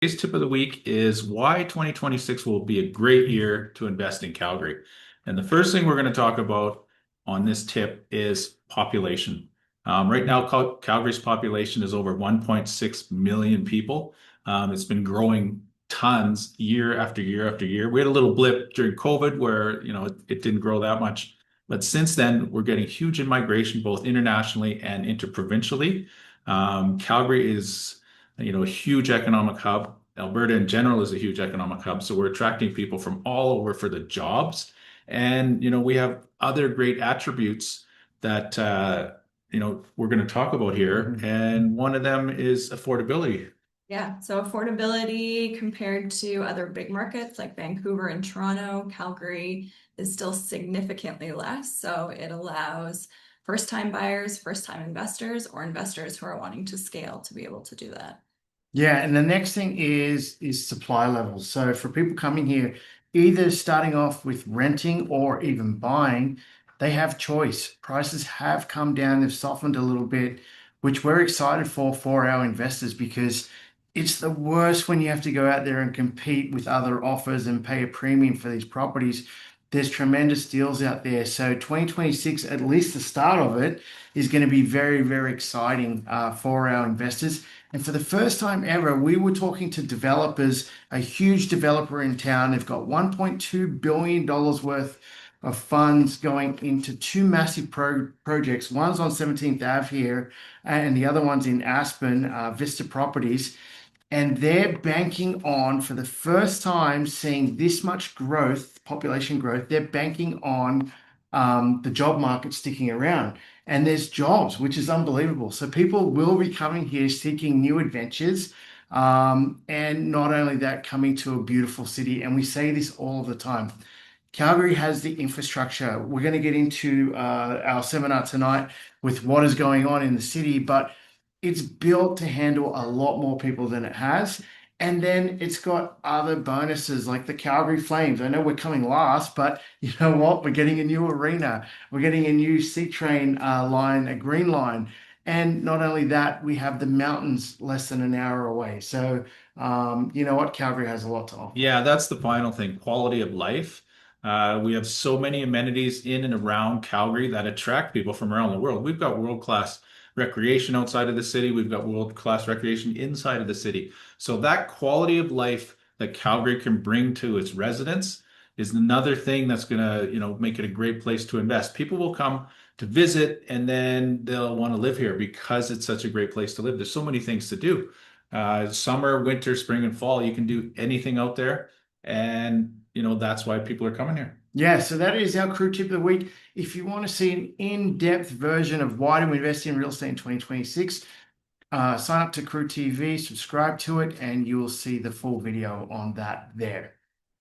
Today's tip of the week is why 2026 will be a great year to invest in Calgary. And the first thing we're going to talk about on this tip is population. Right now, Calgary's population is over 1.6 million people. It's been growing tons year after year after year. We had a little blip during COVID where, it didn't grow that much. But since then, we're getting huge in migration, both internationally and interprovincially. Calgary is a huge economic hub. Alberta in general is a huge economic hub. So we're attracting people from all over for the jobs. And, we have other great attributes that, we're going to talk about here. And one of them is affordability. Yeah, so affordability compared to other big markets like Vancouver and Toronto, Calgary is still significantly less. So it allows first-time buyers, first-time investors, or investors who are wanting to scale to be able to do that. Yeah, and the next thing is supply levels. So for people coming here, either starting off with renting or even buying, they have choice. Prices have come down, they've softened a little bit, which we're excited for our investors because it's the worst when you have to go out there and compete with other offers and pay a premium for these properties. There's tremendous deals out there. So 2026, at least the start of it, is going to be very, very exciting for our investors. And for the first time ever, we were talking to developers, a huge developer in town. They've got $1.2 billion worth of funds going into two massive projects. One's on 17th Ave here, and the other one's in Aspen, Vista Properties. And they're banking on, for the first time, seeing this much growth, population growth, they're banking on the job market sticking around. And there's jobs, which is unbelievable. So people will be coming here seeking new adventures. And not only that, coming to a beautiful city. And we say this all the time. Calgary has the infrastructure. We're going to get into our seminar tonight with what is going on in the city, but it's built to handle a lot more people than it has. And then it's got other bonuses like the Calgary Flames. I know we're coming last, but you know what? We're getting a new arena. We're getting a new C train line, a green line. And not only that, we have the mountains less than an hour away. So, you know what? Calgary has a lot to offer. Yeah, that's the final thing, quality of life. We have so many amenities in and around Calgary that attract people from around the world. We've got world-class recreation outside of the city. We've got world-class recreation inside of the city. So that quality of life that Calgary can bring to its residents is another thing that's gonna, make it a great place to invest. People will come to visit and then they'll want to live here because it's such a great place to live. There's so many things to do. Summer, winter, spring, and fall, you can do anything out there. And, that's why people are coming here. Yeah, so that is our crew tip of the week. If you want to see an in-depth version of why to invest in real estate in 2026, sign up to Crew TV, subscribe to it, and you will see the full video on that there.